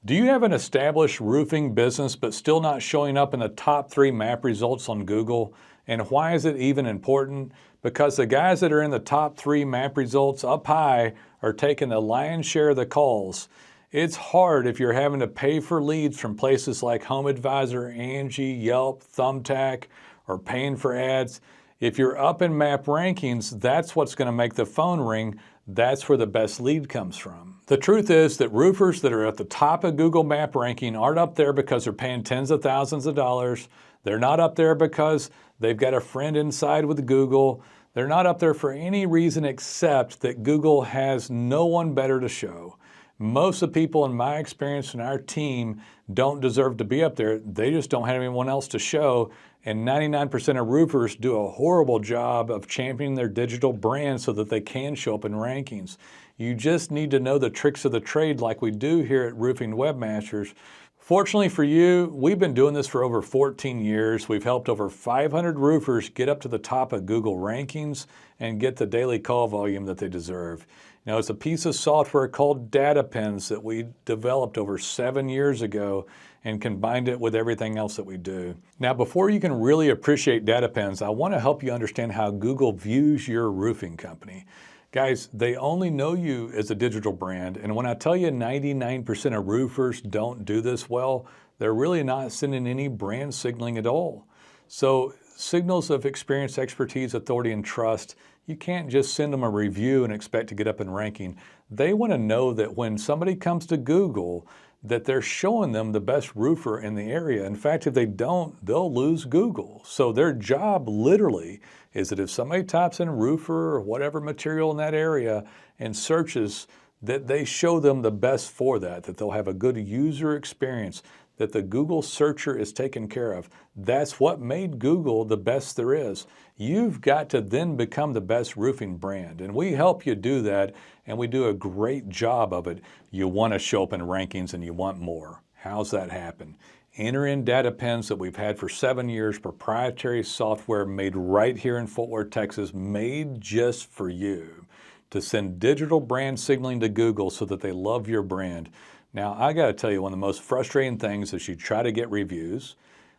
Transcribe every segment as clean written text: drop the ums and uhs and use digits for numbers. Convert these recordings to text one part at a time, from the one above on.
Do you have an established roofing business but still not showing up in the top 3 map results on Google? And why is it even important? Because the guys that are in the top 3 map results up high are taking the lion's share of the calls. It's hard if you're having to pay for leads from places like HomeAdvisor, Angie, Yelp, Thumbtack, or paying for ads. If you're up in map rankings, that's what's going to make the phone ring. That's where the best lead comes from. The truth is that roofers that are at the top of Google map ranking aren't up there because they're paying tens of thousands of dollars. They're not up there because they've got a friend inside with Google. They're not up there for any reason except that Google has no one better to show. Most of the people in my experience and our team don't deserve to be up there. They just don't have anyone else to show. And 99% of roofers do a horrible job of championing their digital brand so that they can show up in rankings. You just need to know the tricks of the trade like we do here at Roofing Webmasters. Fortunately for you, we've been doing this for over 14 years. We've helped over 500 roofers get up to the top of Google rankings and get the daily call volume that they deserve. Now, it's a piece of software called DataPens that we developed over 7 years ago and combined it with everything else that we do. Now, before you can really appreciate DataPens, I want to help you understand how Google views your roofing company. Guys, they only know you as a digital brand, and when I tell you 99% of roofers don't do this well, they're really not sending any brand signaling at all. So, signals of experience, expertise, authority, and trust, you can't just send them a review and expect to get up in ranking. They want to know that when somebody comes to Google, that they're showing them the best roofer in the area. In fact, if they don't, they'll lose Google. So their job literally is that if somebody types in roofer or whatever material in that area and searches, that they show them the best for that they'll have a good user experience, that the Google searcher is taken care of. That's what made Google the best there is. You've got to then become the best roofing brand, and we help you do that, and we do a great job of it. You want to show up in rankings and you want more. How's that happen? Enter in DataPens that we've had for 7 years, proprietary software made right here in Fort Worth, Texas, made just for you to send digital brand signaling to Google so that they love your brand. Now, I got to tell you, one of the most frustrating things is you try to get reviews.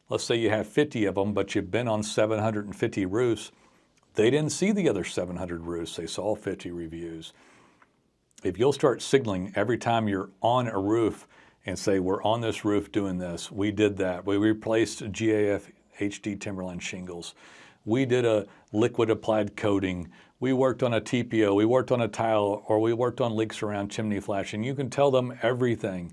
Let's say you have 50 of them, but you've been on 750 roofs. They didn't see the other 700 roofs. They saw 50 reviews. If you'll start signaling every time you're on a roof and say, we're on this roof doing this, we did that. We replaced GAF HD Timberland shingles. We did a liquid applied coating. We worked on a TPO, we worked on a tile, or we worked on leaks around chimney flashing. You can tell them everything.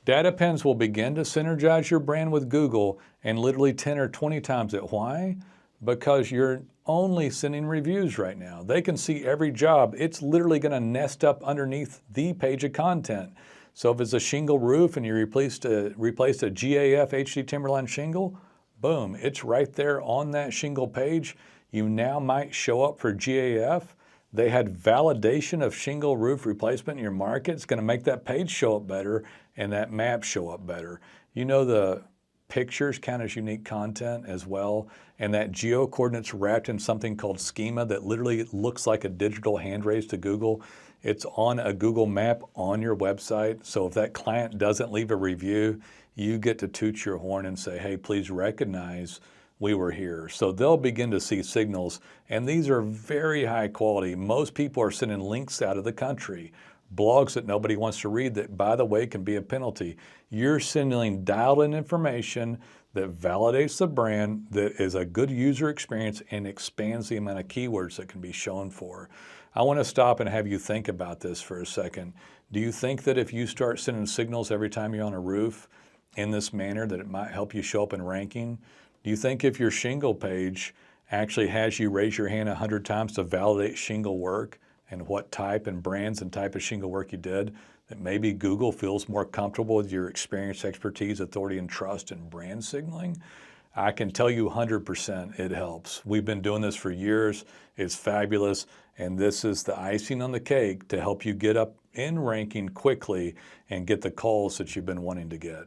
DataPens will begin to synergize your brand with Google and literally 10 or 20 times it. Why? Because you're only sending reviews right now. They can see every job. It's literally going to nest up underneath the page of content. So if it's a shingle roof and you replaced a GAF HD Timberland shingle, boom, it's right there on that shingle page. You now might show up for GAF. They had validation of shingle roof replacement in your market. It's going to make that page show up better and that map show up better. You know the pictures count as unique content as well, and that geo coordinates wrapped in something called schema that literally looks like a digital hand raise to Google. It's on a Google map on your website. So if that client doesn't leave a review, you get to toot your horn and say, hey, please recognize we were here. So they'll begin to see signals, and these are very high quality. Most people are sending links out of the country, blogs that nobody wants to read that, by the way, can be a penalty. You're sending dialed-in information that validates the brand, that is a good user experience, and expands the amount of keywords that can be shown for. I want to stop and have you think about this for a second. Do you think that if you start sending signals every time you're on a roof in this manner, that it might help you show up in ranking? Do you think if your shingle page actually has you raise your hand 100 times to validate shingle work and what type and brands and type of shingle work you did, that maybe Google feels more comfortable with your experience, expertise, authority, and trust and brand signaling? I can tell you 100% it helps. We've been doing this for years. It's fabulous. And this is the icing on the cake to help you get up in ranking quickly and get the calls that you've been wanting to get.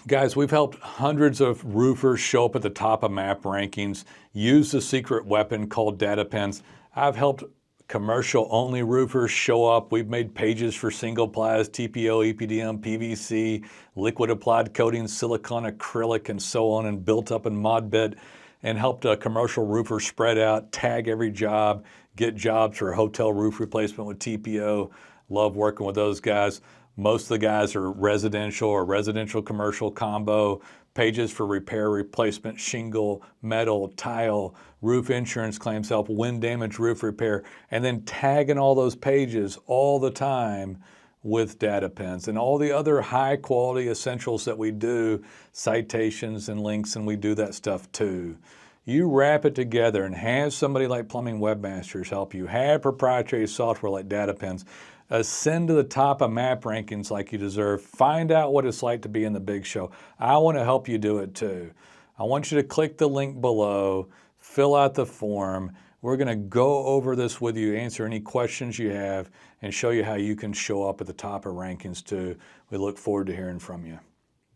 Guys, we've helped hundreds of roofers show up at the top of map rankings, use the secret weapon called DataPens. I've helped Commercial only roofers show up. We've made pages for single plies, TPO, EPDM, PVC, liquid applied coatings, silicone, acrylic, and so on, and built up in ModBit, and helped a commercial roofer spread out, tag every job, get jobs for hotel roof replacement with TPO. Love working with those guys. Most of the guys are residential or residential commercial combo, pages for repair, replacement, shingle, metal, tile, roof insurance claims help, wind damage, roof repair, and then tagging all those pages all the time with data pins and all the other high quality essentials that we do, citations and links, and we do that stuff too. You wrap it together and have somebody like Plumbing Webmasters help you, have proprietary software like data pins, ascend to the top of map rankings like you deserve, find out what it's like to be in the big show. I want to help you do it too. I want you to click the link below, fill out the form. We're going to go over this with you, answer any questions you have, and show you how you can show up at the top of rankings too. We look forward to hearing from you.